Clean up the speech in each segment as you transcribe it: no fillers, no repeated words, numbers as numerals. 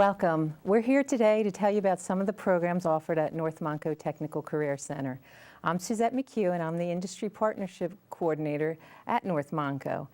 Welcome. We're here today to tell you about some of the programs offered at North Montco Technical Career Center. I'm Suzette McHugh, and I'm the Industry Partnership Coordinator at North Montco.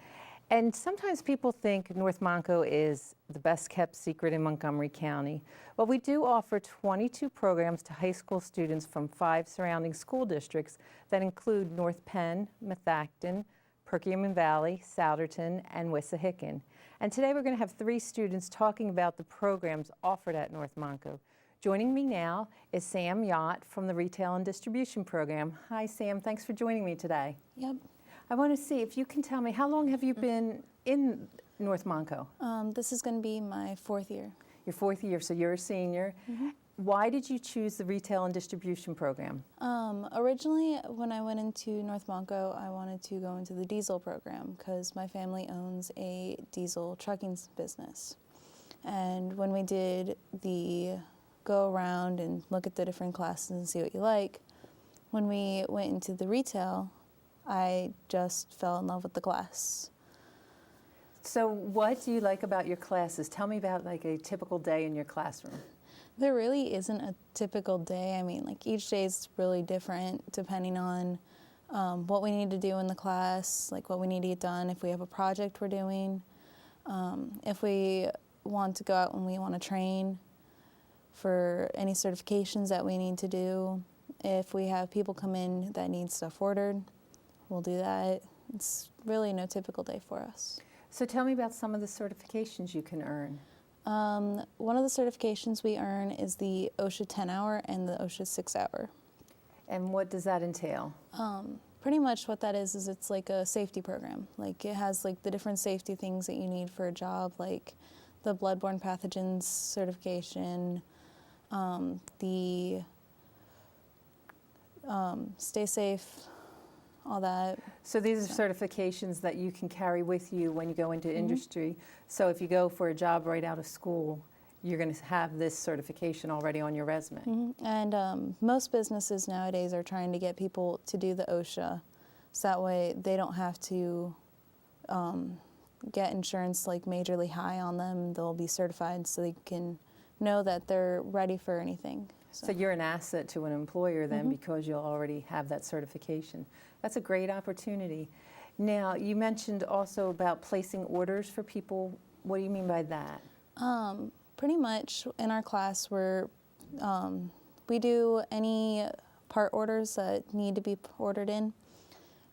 And sometimes people think North Montco is the best kept secret in Montgomery County. But we do offer 22 programs to high school students from 5 surrounding school districts that include North Penn, Methacton, Perkiomen Valley, Souderton, and Wissahickon. And today we're going to have 3 students talking about the programs offered at North Montco. Joining me now is Sam Huot from the Retail and Distribution Program. Hi Sam, thanks for joining me today. Yep. I want to see if you can tell me, how long have you been in North Montco? This is going to be my 4th year. Your 4th year, so you're a senior. Why did you choose the Retail and Distribution Program? Originally, when I went into North Montco, I wanted to go into the diesel program because my family owns a diesel trucking business. And when we did the go around and look at the different classes and see what you like, when we went into the retail, I just fell in love with the class. So what do you like about your classes? Tell me about like a typical day in your classroom. There really isn't a typical day. I mean, like each day is really different depending on what we need to do in the class, like what we need to get done, if we have a project we're doing, if we want to go out and we want to train for any certifications that we need to do, if we have people come in that need stuff ordered, we'll do that. It's really no typical day for us. So tell me about some of the certifications you can earn. One of the certifications we earn is the OSHA 10-hour and the OSHA 6-hour. And what does that entail? Pretty much what that is it's like a safety program. Like it has like the different safety things that you need for a job, like the bloodborne pathogens certification, the stay safe, all that. So these are certifications that you can carry with you when you go into industry. So if you go for a job right out of school, you're going to have this certification already on your resume. And most businesses nowadays are trying to get people to do the OSHA, so that way they don't have to get insurance like majorly high on them. They'll be certified so they can know that they're ready for anything. So you're an asset to an employer then because you'll already have that certification. That's a great opportunity. Now, you mentioned also about placing orders for people. What do you mean by that? Pretty much in our class we do any part orders that need to be ordered in.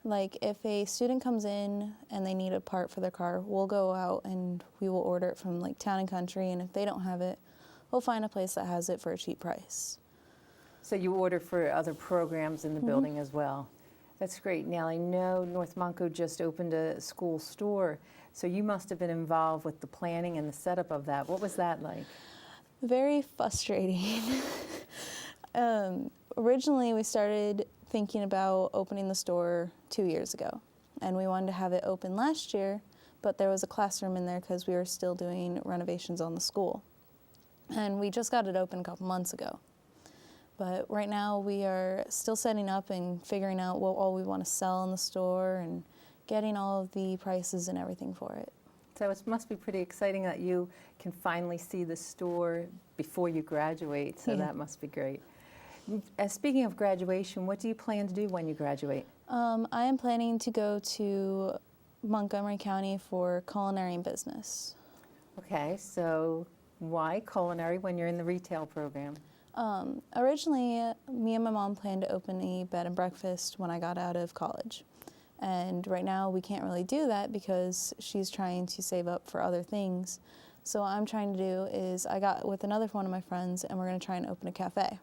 Like if a student comes in and they need a part for their car, we'll go out and we will order it from like Town and Country, and if they don't have it, we'll find a place that has it for a cheap price. So you order for other programs in the building as well. That's great. Now, I know North Montco just opened a school store, so you must have been involved with the planning and the setup of that. What was that like? Very frustrating. Originally, we started thinking about opening the store 2 years ago, and we wanted to have it open last year, but there was a classroom in there because we were still doing renovations on the school. And we just got it open a couple months ago. But right now we are still setting up and figuring out what all we want to sell in the store and getting all of the prices and everything for it. So it must be pretty exciting that you can finally see the store before you graduate, so that must be great. Speaking of graduation, what do you plan to do when you graduate? I am planning to go to Montgomery County for culinary and business. Okay, so why culinary when you're in the retail program? Originally, me and my mom planned to open a bed and breakfast when I got out of college. And right now we can't really do that because she's trying to save up for other things. So what I'm trying to do is I got with another one of my friends and we're going to try and open a cafe.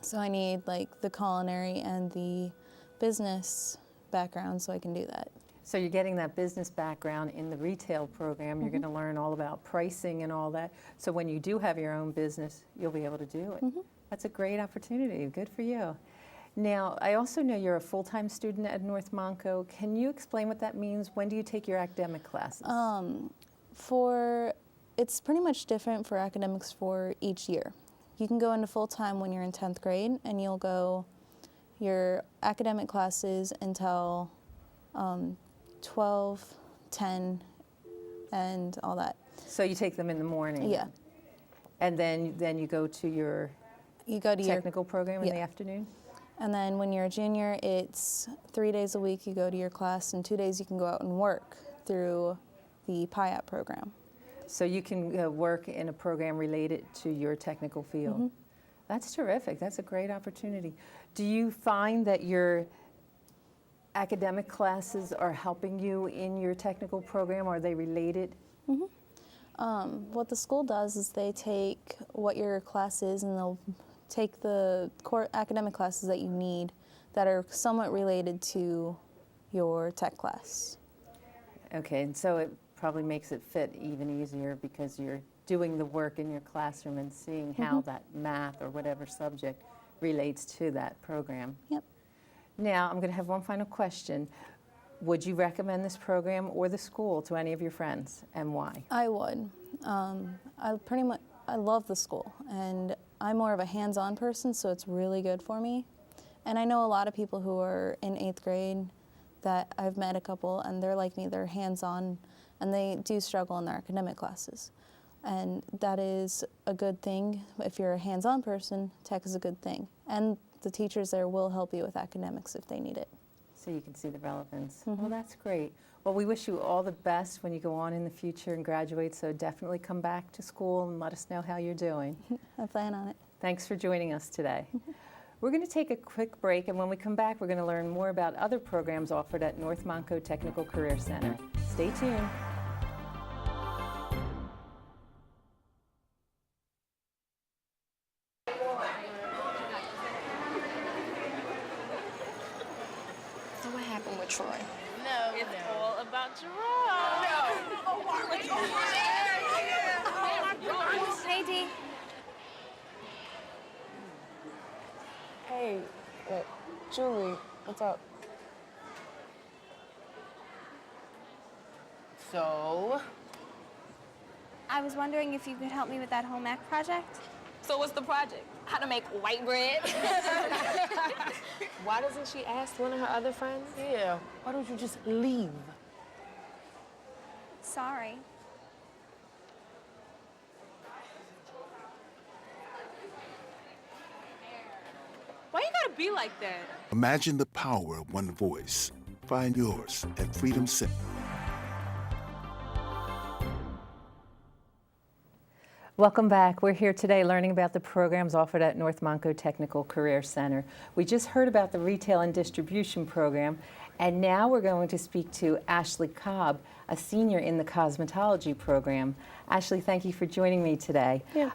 So I need like the culinary and the business background so I can do that. So you're getting that business background in the retail program. You're going to learn all about pricing and all that. So when you do have your own business, you'll be able to do it. That's a great opportunity. Good for you. Now, I also know you're a full-time student at North Montco. Can you explain what that means? When do you take your academic classes? It's pretty much different for academics for each year. You can go into full-time when you're in 10th grade, and you'll go your academic classes until 12, 10, and all that. So you take them in the morning? Yeah. And then you go to your You go to technical program in yeah. the afternoon? And then when you're a junior, it's 3 days a week you go to your class, and 2 days you can go out and work through the PIAP program. So you can work in a program related to your technical field. Mm-hmm. That's terrific. That's a great opportunity. Do you find that your academic classes are helping you in your technical program? Are they related? What the school does is they take what your class is and they'll take the core academic classes that you need that are somewhat related to your tech class. Okay, and so it probably makes it fit even easier because you're doing the work in your classroom and seeing how that math or whatever subject relates to that program. Yep. Now, I'm going to have one final question. Would you recommend this program or the school to any of your friends, and why? I would. I love the school, and I'm more of a hands-on person, so it's really good for me. And I know a lot of people who are in 8th grade that I've met a couple, and they're like me, they're hands-on, and they do struggle in their academic classes. And that is a good thing. If you're a hands-on person, tech is a good thing. And the teachers there will help you with academics if they need it. So you can see the relevance. Well, that's great. Well, we wish you all the best when you go on in the future and graduate, so definitely come back to school and let us know how you're doing. I plan on it. Thanks for joining us today. We're going to take a quick break, and when we come back, we're going to learn more about other programs offered at North Montco Technical Career Center. Stay tuned. So what happened with Troy? No, it's all about Gerard. Hey, D. Hey, Julie, what's up? So I was wondering if you could help me with that home ec project. what's the project? How to make white bread? Why doesn't she ask one of her other friends? Yeah, why don't you just leave? Sorry. Why you gotta be like that? Imagine the power of one voice. Find yours at Freedom Center. Welcome back. We're here today learning about the programs offered at North Montco Technical Career Center. We just heard about the retail and distribution program, and now we're going to speak to Ashley Cobb, a senior in the cosmetology program. Ashley, thank you for joining me today. Yeah.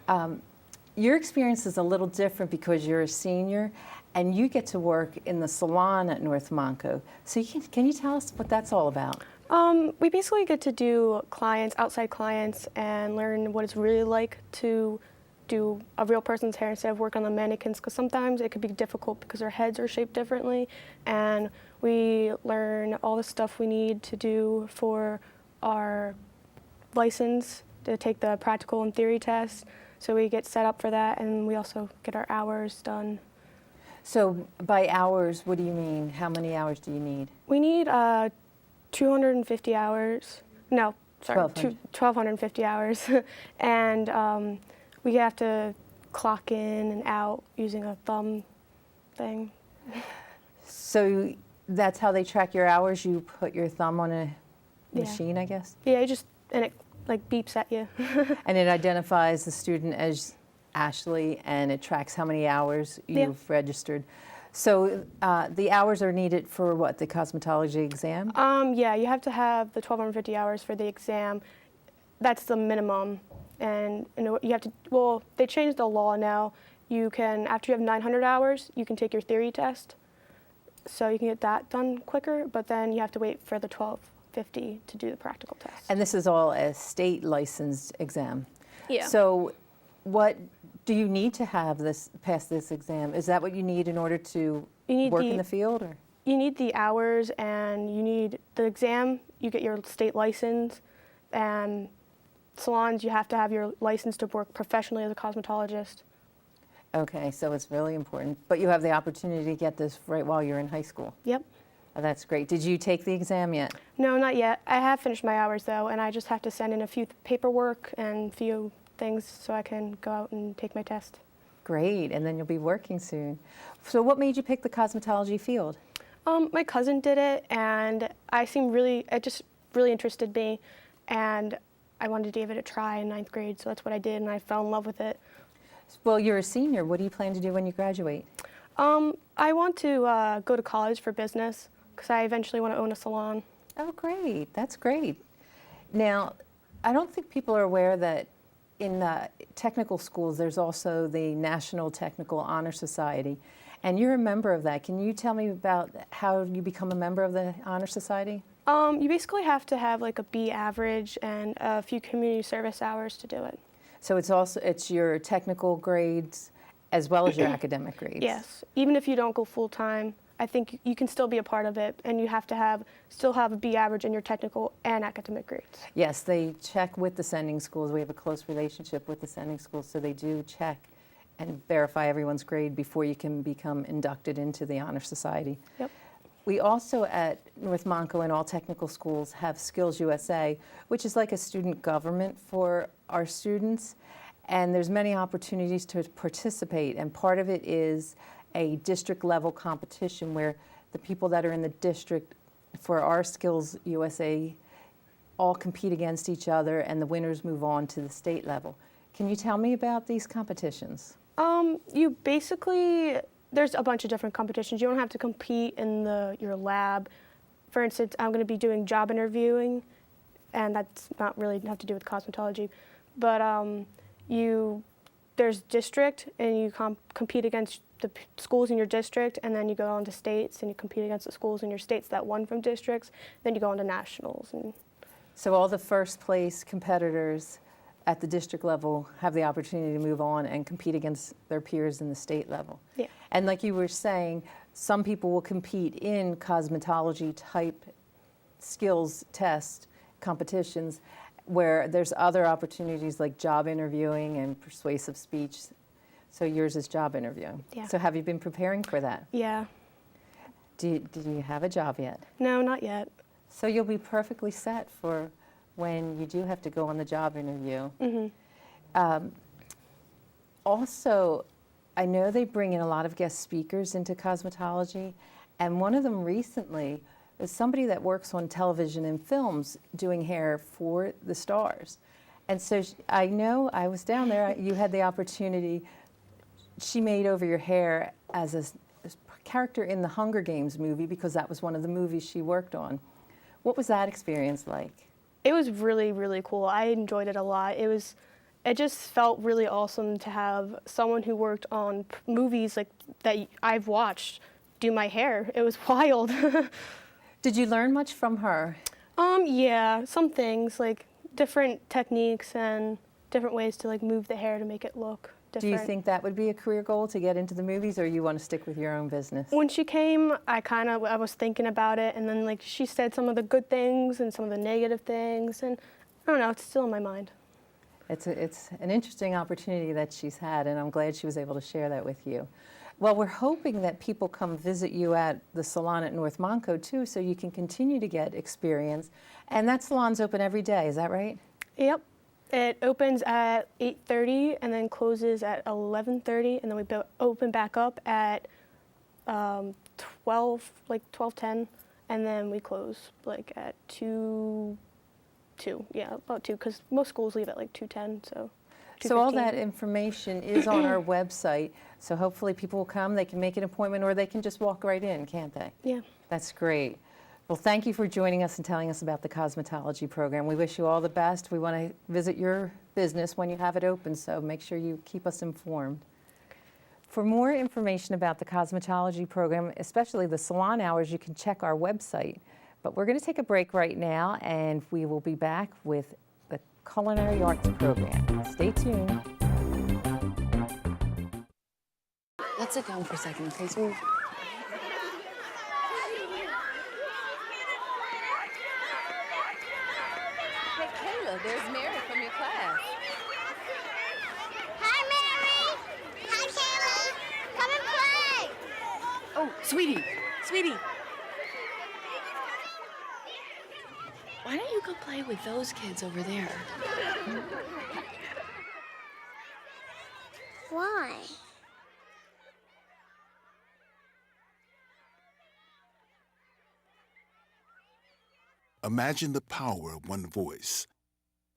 Your experience is a little different because you're a senior and you get to work in the salon at North Montco. So can you tell us what that's all about? We basically get to do outside clients, and learn what it's really like to do a real person's hair instead of work on the mannequins, because sometimes it could be difficult because their heads are shaped differently, and we learn all the stuff we need to do for our license to take the practical and theory tests. So we get set up for that, and we also get our hours done. So by hours, what do you mean? How many hours do you need? We need 250 hours. No, sorry, 1,250 hours. And we have to clock in and out using a thumb thing. So that's how they track your hours? You put your thumb on a Yeah. machine, I guess? Yeah, and it like beeps at you. And it identifies the student as Ashley, and it tracks how many hours you've registered. So the hours are needed for what, the cosmetology exam? Yeah, you have to have the 1,250 hours for the exam. That's the minimum. And you have to, well, they changed the law now. You can, after you have 900 hours, you can take your theory test. So you can get that done quicker, but then you have to wait for the 1,250 to do the practical test. And this is all a state licensed exam. Yeah. So what do you need to have pass this exam? Is that what you need in order to work in the field? Or? You need the hours, and you need the exam. You get your state license, and salons, you have to have your license to work professionally as a cosmetologist. Okay, so it's really important. But you have the opportunity to get this right while you're in high school. Yep. Oh, that's great. Did you take the exam yet? No, not yet. I have finished my hours, though, and I just have to send in a few paperwork and few things so I can go out and take my test. Great, and then you'll be working soon. So what made you pick the cosmetology field? My cousin did it, and it just really interested me, and I wanted to give it a try in 9th grade, so that's what I did, and I fell in love with it. Well, you're a senior. What do you plan to do when you graduate? I want to go to college for business because I eventually want to own a salon. Oh, great. That's great. Now, I don't think people are aware that in technical schools, there's also the National Technical Honor Society, and you're a member of that. Can you tell me about how you become a member of the Honor Society? You basically have to have like a B average and a few community service hours to do it. So it's your technical grades as well as your academic grades? Yes. Even if you don't go full-time, I think you can still be a part of it, and you have to still have a B average in your technical and academic grades. Yes, they check with the sending schools. We have a close relationship with the sending schools, so they do check and verify everyone's grade before you can become inducted into the Honor Society. Yep. We also at North Montco and all technical schools have Skills USA, which is like a student government for our students, and there's many opportunities to participate, and part of it is a district level competition where the people that are in the district for our Skills USA all compete against each other, and the winners move on to the state level. Can you tell me about these competitions? There's a bunch of different competitions. You don't have to compete in your lab. For instance, I'm going to be doing job interviewing, and that's not really have to do with cosmetology. But there's district, and you compete against the schools in your district, and then you go on to states, and you compete against the schools in your states that won from districts. Then you go on to nationals. So all the first place competitors at the district level have the opportunity to move on and compete against their peers in the state level. Yeah. And like you were saying, some people will compete in cosmetology type skills test competitions where there's other opportunities like job interviewing and persuasive speech. So yours is job interviewing. Yeah. So have you been preparing for that? Yeah. Do you have a job yet? No, not yet. So you'll be perfectly set for when you do have to go on the job interview. Mm-hmm. Also, I know they bring in a lot of guest speakers into cosmetology, and one of them recently is somebody that works on television and films doing hair for the stars. And so I know I was down there, you had the opportunity, she made over your hair as a character in the Hunger Games movie because that was one of the movies she worked on. What was that experience like? It was really, really cool. I enjoyed it a lot. It just felt really awesome to have someone who worked on movies like that I've watched do my hair. It was wild. Did you learn much from her? Yeah, some things like different techniques and different ways to like move the hair to make it look different. Do you think that would be a career goal to get into the movies, or you want to stick with your own business? When she came, I was thinking about it, and then like she said some of the good things and some of the negative things, and I don't know, it's still in my mind. It's an interesting opportunity that she's had, and I'm glad she was able to share that with you. Well, we're hoping that people come visit you at the salon at North Montco too, so you can continue to get experience. And that salon's open every day, is that right? Yep. It opens at 8:30 and then closes at 11:30, and then we open back up at 12:10, and then we close like at 2, about 2, because most schools leave at like 2:10, so 2:15. So all that information is on our website, so hopefully people will come, they can make an appointment, or they can just walk right in, can't they? Yeah. That's great. Well, thank you for joining us and telling us about the cosmetology program. We wish you all the best. We want to visit your business when you have it open, so make sure you keep us informed. For more information about the cosmetology program, especially the salon hours, you can check our website. But we're going to take a break right now, and we will be back with the Culinary Arts program. Stay tuned. Let's sit down for a second, okay, sweetie? Hey, Kayla, there's Mary from your class. Hi, Mary. Hi, Kayla. Come and play. Oh, sweetie. Why don't you go play with those kids over there? Why? Imagine the power of one voice.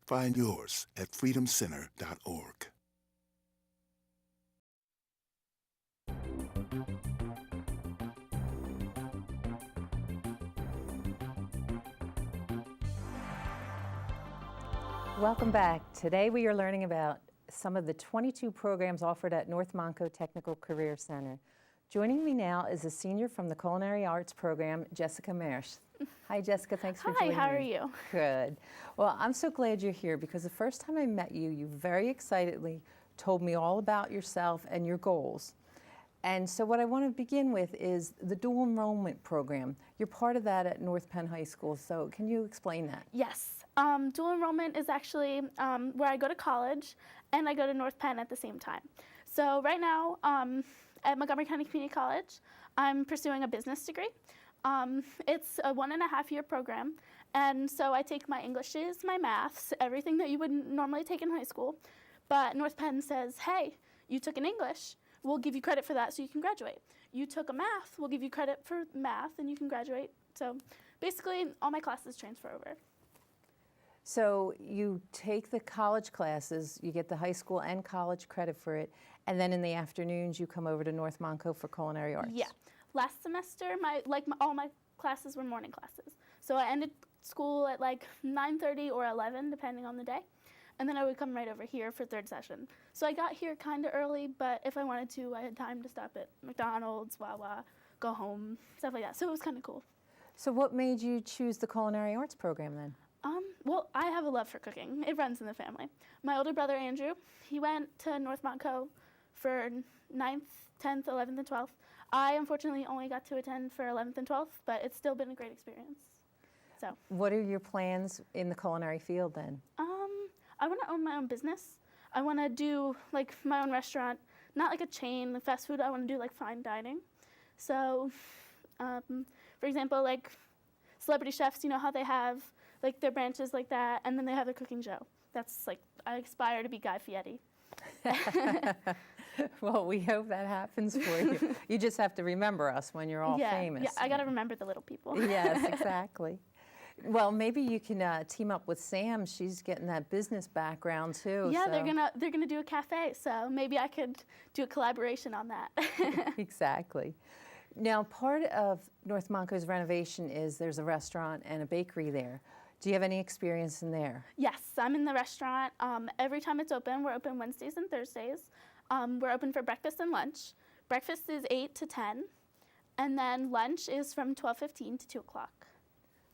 Find yours at freedomcenter.org. Welcome back. Today we are learning about some of the 22 programs offered at North Montco Technical Career Center. Joining me now is a senior from the Culinary Arts program, Jessica Maersch. Hi, Jessica. Thanks for joining me. Hi, how are you? Good. Well, I'm so glad you're here because the first time I met you, you very excitedly told me all about yourself and your goals. And so what I want to begin with is the dual enrollment program. You're part of that at North Penn High School, so can you explain that? Yes. Dual enrollment is actually where I go to college and I go to North Penn at the same time. So right now at Montgomery County Community College, I'm pursuing a business degree. It's a 1.5-year program, and so I take my Englishes, my maths, everything that you would normally take in high school. But North Penn says, hey, you took an English, we'll give you credit for that so you can graduate. You took a math, we'll give you credit for math and you can graduate. So basically all my classes transfer over. So you take the college classes, you get the high school and college credit for it, and then in the afternoons you come over to North Montco for Culinary Arts. Yeah. Last semester, all my classes were morning classes. So I ended school at like 9:30 or 11, depending on the day. And then I would come right over here for third session. So I got here kind of early, but if I wanted to, I had time to stop at McDonald's, Wawa, go home, stuff like that. So it was kind of cool. So what made you choose the Culinary Arts program then? Well, I have a love for cooking. It runs in the family. My older brother, Andrew, he went to North Montco for 9th, 10th, 11th, and 12th. I unfortunately only got to attend for 11th and 12th, but it's still been a great experience. So. What are your plans in the culinary field then? I want to own my own business. I want to do like my own restaurant, not like a chain, like fast food. I want to do like fine dining. So, for example, like celebrity chefs, you know how they have like their branches like that, and then they have their cooking show. That's like, I aspire to be Guy Fieri. Well, we hope that happens for you. You just have to remember us when you're all famous. Yeah, I got to remember the little people. Yes, exactly. Well, maybe you can team up with Sam. She's getting that business background too. Yeah, so. they're gonna do a cafe, so maybe I could do a collaboration on that. Exactly. Now, part of North Montco's renovation is there's a restaurant and a bakery there. Do you have any experience in there? Yes, I'm in the restaurant. Every time it's open, we're open Wednesdays and Thursdays. We're open for breakfast and lunch. Breakfast is 8 to 10, and then lunch is from 12:15 to 2 o'clock.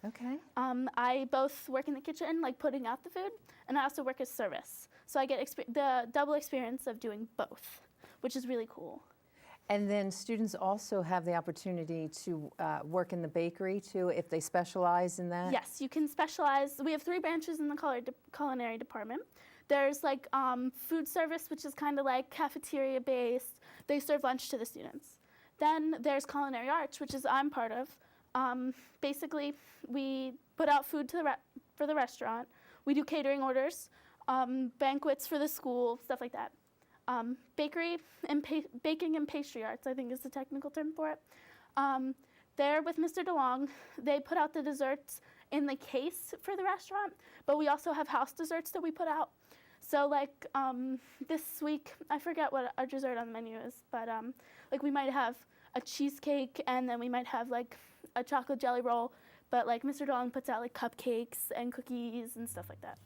Okay. I both work in the kitchen, like putting out the food, and I also work as service. So I get the double experience of doing both, which is really cool. And then students also have the opportunity to work in the bakery too, if they specialize in that? Yes, you can specialize. We have 3 branches in the culinary department. There's like food service, which is kind of like cafeteria based. They serve lunch to the students. Then there's culinary arts, which is I'm part of. Basically, we put out food for the restaurant. We do catering orders, banquets for the school, stuff like that. Bakery and baking and pastry arts, I think is the technical term for it. There with Mr. DeLong, they put out the desserts in the case for the restaurant, but we also have house desserts that we put out. So like this week, I forget what our dessert on the menu is, but like we might have a cheesecake and then we might have like a chocolate jelly roll, but like Mr. DeLong puts out like cupcakes and cookies and stuff like that.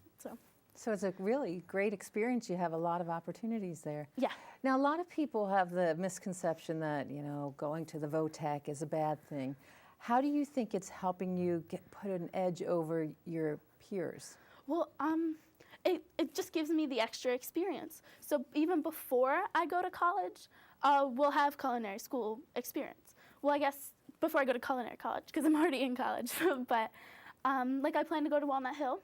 So it's a really great experience. You have a lot of opportunities there. Yeah. Now, a lot of people have the misconception that, you know, going to the VOTEC is a bad thing. How do you think it's helping you put an edge over your peers? Well, it just gives me the extra experience. So even before I go to college, we'll have culinary school experience. Well, I guess before I go to culinary college, because I'm already in college. But like I plan to go to Walnut Hill.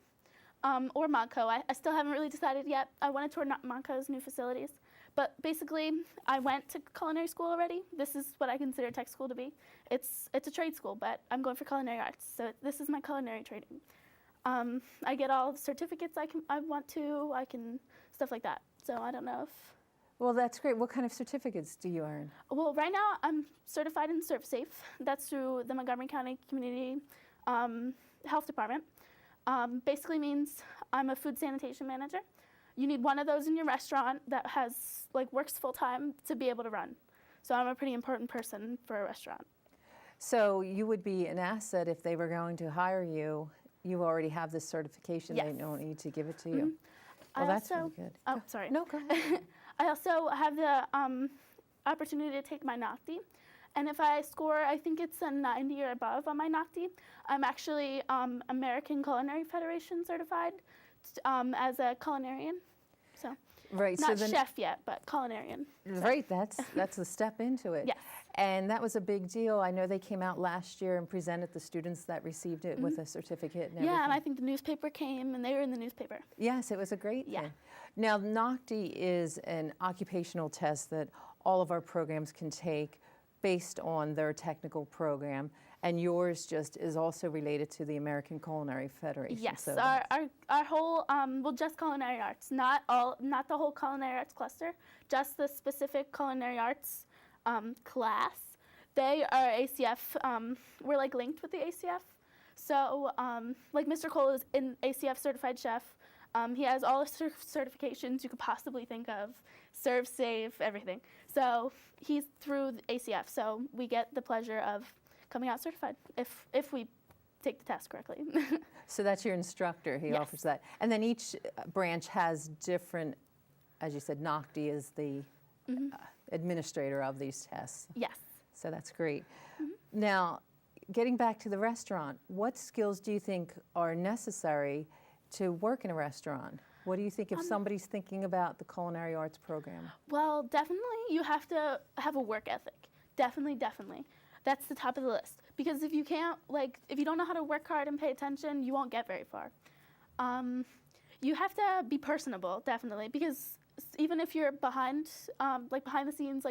Or Montco. I still haven't really decided yet. I want to tour Montco's new facilities. But basically, I went to culinary school already. This is what I consider tech school to be. It's a trade school, but I'm going for culinary arts. So this is my culinary training. I get all the certificates I want to. I can, stuff like that. So I don't know if... Well, that's great. What kind of certificates do you earn? Well, right now I'm certified in ServSafe. That's through the Montgomery County Community Health Department. Basically means I'm a food sanitation manager. You need one of those in your restaurant that has works full time to be able to run. So I'm a pretty important person for a restaurant. So you would be an asset if they were going to hire you. You already have this certification. Yes. They don't need to give it to you. Well, I that's also, really good. Oh, sorry. No, go ahead. I also have the opportunity to take my NOCTI. And if I score, I think it's a 90 or above on my NOCTI, I'm actually American Culinary Federation certified as a culinarian. So Right. not so then, chef yet, but culinarian. Right. That's a step into it. Yes. And that was a big deal. I know they came out last year and presented the students that received it with a certificate and everything. Yeah, and I think the newspaper came, and they were in the newspaper. Yes, it was a great Yeah. thing. Now, NOCTI is an occupational test that all of our programs can take based on their technical program, and yours just is also related to the American Culinary Federation. Yes, so our whole just culinary arts, not the whole culinary arts cluster, just the specific culinary arts class. They are ACF. We're linked with the ACF. So Mr. Cole is an ACF certified chef. He has all the certifications you could possibly think of, ServSafe, everything. So he's through the ACF. So we get the pleasure of coming out certified if we take the test correctly. So that's your instructor. He Yes. offers that. And then each branch has different, as you said, NOCTI is the administrator of these tests. Yes. So that's great. Now, getting back to the restaurant, what skills do you think are necessary to work in a restaurant? What do you think if somebody's thinking about the culinary arts program? Well, definitely you have to have a work ethic. Definitely, definitely. That's the top of the list. Because if you can't, if you don't know how to work hard and pay attention, you won't get very far. You have to be personable, definitely, because even if you're behind the scenes,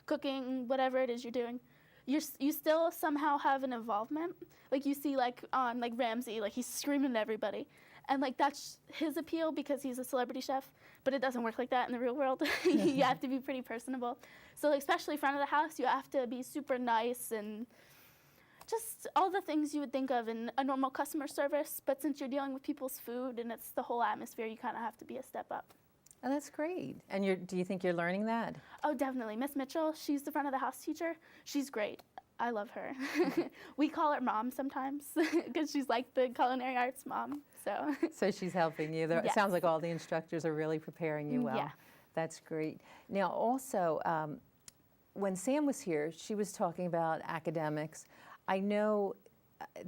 cooking, whatever it is you're doing, you still somehow have an involvement. You see, on Ramsay, he's screaming at everybody. And that's his appeal because he's a celebrity chef, but it doesn't work like that in the real world. You have to be pretty personable. So especially front of the house, you have to be super nice and just all the things you would think of in a normal customer service. But since you're dealing with people's food and it's the whole atmosphere, you kind of have to be a step up. Oh, that's great. And do you think you're learning that? Oh, definitely. Miss Mitchell, she's the front of the house teacher. She's great. I love her. We call her mom sometimes because she's like the culinary arts mom. So she's helping you. It Yes. sounds like all the instructors are really preparing you well. Yeah. That's great. Now, also, when Sam was here, she was talking about academics. I know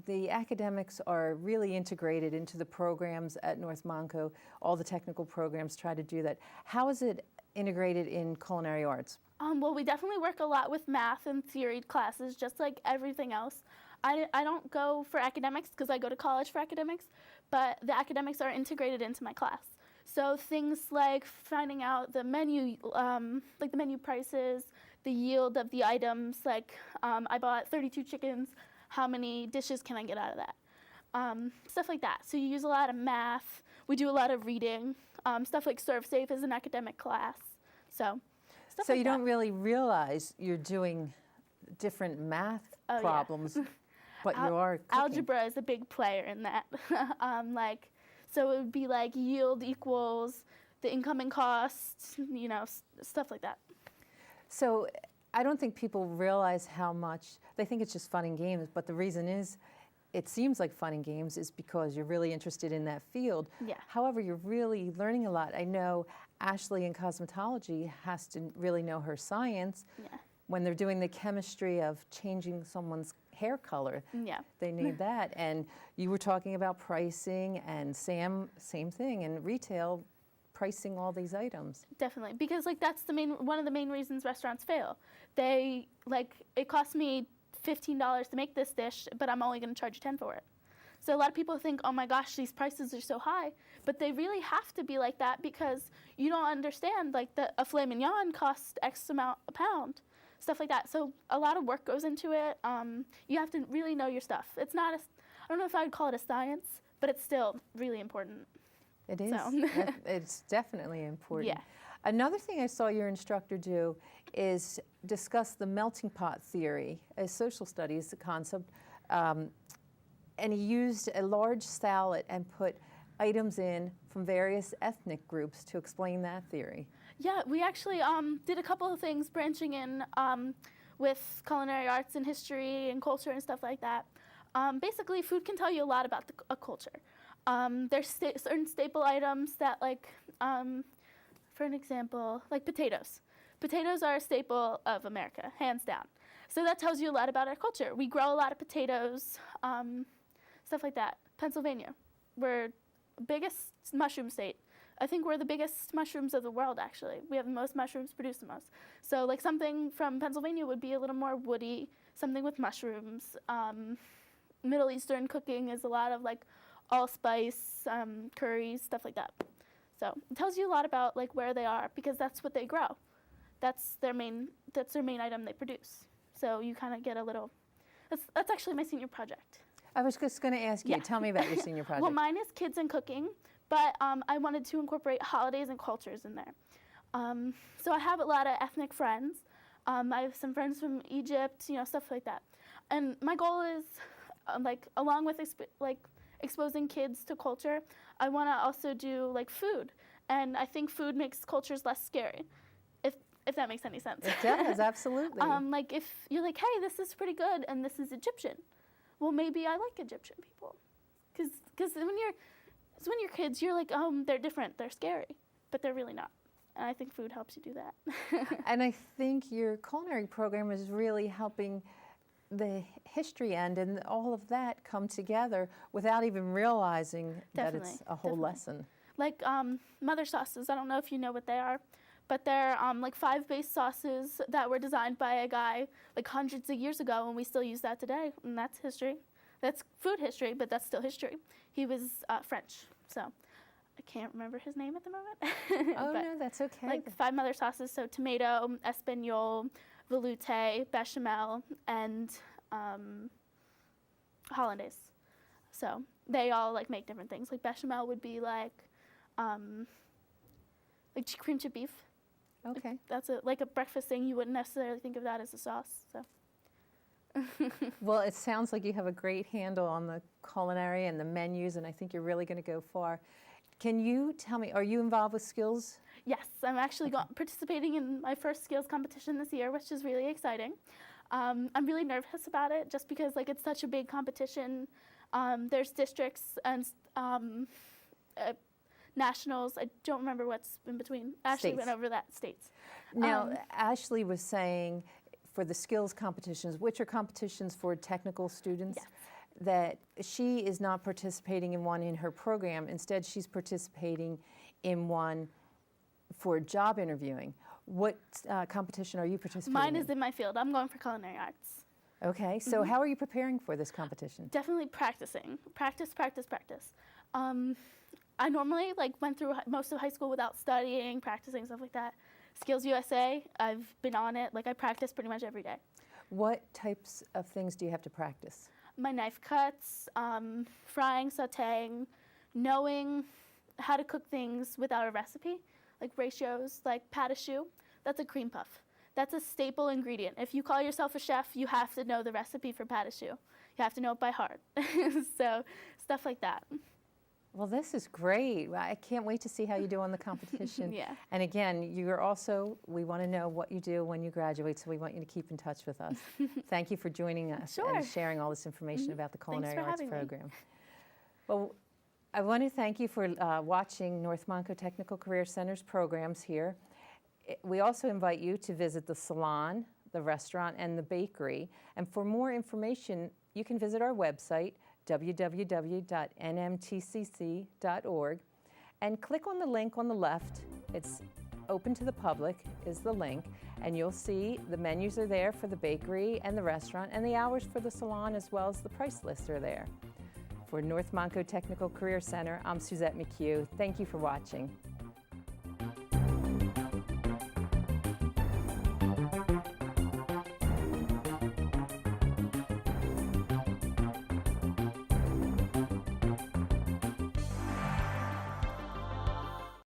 the academics are really integrated into the programs at North Montco. All the technical programs try to do that. How is it integrated in culinary arts? Well, we definitely work a lot with math and theory classes, just like everything else. I don't go for academics because I go to college for academics, but the academics are integrated into my class. So things like finding out the menu, the menu prices, the yield of the items, I bought 32 chickens, how many dishes can I get out of that? Stuff like that. So you use a lot of math. We do a lot of reading. Stuff like ServSafe is an academic class. So you don't really realize you're doing different math problems, but you are cooking. Algebra is a big player in that. So it would be yield equals the incoming cost, stuff like that. So I don't think people realize how much, they think it's just fun and games, but the reason is, it seems like fun and games is because you're really interested in that field. Yeah. However, you're really learning a lot. I know Ashley in cosmetology has to really know her science. Yeah. When they're doing the chemistry of changing someone's hair color, Yeah. they need that. And you were talking about pricing, and Sam, same thing, in retail, pricing all these items. Definitely, because that's one of the main reasons restaurants fail. They it costs me $15 to make this dish, but I'm only going to charge you $10 for it. So a lot of people think, oh my gosh, these prices are so high, but they really have to be like that because you don't understand a filet mignon costs X amount a pound, stuff like that. So a lot of work goes into it. You have to really know your stuff. It's not I don't know if I would call it a science, but it's still really important. It is. So. It's definitely important. Yeah. Another thing I saw your instructor do is discuss the melting pot theory, a social studies concept, and he used a large salad and put items in from various ethnic groups to explain that theory. Yeah, we actually did a couple of things branching in with culinary arts and history and culture and stuff like that. Basically, food can tell you a lot about a culture. There's certain staple items that, like, for an example, like potatoes. Potatoes are a staple of America, hands down. So that tells you a lot about our culture. We grow a lot of potatoes, stuff like that. Pennsylvania, we're the biggest mushroom state. I think we're the biggest mushrooms of the world, actually. We have the most mushrooms, produce the most. So like something from Pennsylvania would be a little more woody, something with mushrooms. Middle Eastern cooking is a lot of like allspice, curries, stuff like that. So it tells you a lot about like where they are because that's what they grow. That's their main item they produce. So you kind of get a little, that's actually my senior project. I was just going to ask you, Yeah. tell me about your senior project. Well, mine is kids and cooking, but I wanted to incorporate holidays and cultures in there. So I have a lot of ethnic friends. I have some friends from Egypt, you know, stuff like that. And my goal is, like, along with exposing kids to culture, I want to also do like food. And I think food makes cultures less scary, if that makes any sense. It does, absolutely. Like if you're like, hey, this is pretty good and this is Egyptian. Well, maybe I like Egyptian people. Because when you're kids, you're like, oh, they're different, they're scary, but they're really not. And I think food helps you do that. And I think your culinary program is really helping the history end and all of that come together without even realizing that it's a whole lesson. Like mother sauces, I don't know if you know what they are, but they're like 5 base sauces that were designed by a guy like hundreds of years ago, and we still use that today, and that's history. That's food history, but that's still history. He was French, so I can't remember his name at the moment. Oh, but no, that's okay. like 5 mother sauces, so tomato, espagnole, velouté, bechamel, and hollandaise. So they all like make different things. Like bechamel would be like cream chip beef. Okay. That's like a breakfast thing. You wouldn't necessarily think of that as a sauce. So. Well, it sounds like you have a great handle on the culinary and the menus, and I think you're really going to go far. Can you tell me, are you involved with skills? Yes, I'm actually participating in my first skills competition this year, which is really exciting. I'm really nervous about it just because like it's such a big competition. There's districts and nationals. I don't remember what's in between. Ashley went over that, states. Now, Ashley was saying for the skills competitions, which are competitions for technical students, Yes. that she is not participating in one in her program. Instead, she's participating in one for job interviewing. What competition are you participating in? Mine is in my field. I'm going for culinary arts. Okay, so how are you preparing for this competition? Definitely practicing. Practice. I normally went through most of high school without studying, practicing, stuff like that. Skills USA, I've been on it. Like I practice pretty much every day. What types of things do you have to practice? My knife cuts, frying, sauteing, knowing how to cook things without a recipe, like ratios, like pâte à choux. That's a cream puff. That's a staple ingredient. If you call yourself a chef, you have to know the recipe for pâte à choux. You have to know it by heart. So stuff like that. Well, this is great. I can't wait to see how you do on the competition. Yeah. And again, you're also, we want to know what you do when you graduate, so we want you to keep in touch with us. Thank you for joining us and sharing all this information about the Culinary Arts program. Well, I want to thank you for watching North Montco Technical Career Center's programs here. We also invite you to visit the salon, the restaurant, and the bakery. And for more information, you can visit our website, www.nmtcc.org, and click on the link on the left. It's open to the public is the link, and you'll see the menus are there for the bakery and the restaurant, and the hours for the salon as well as the price lists are there. For North Montco Technical Career Center, I'm Suzette McHugh. Thank you for watching.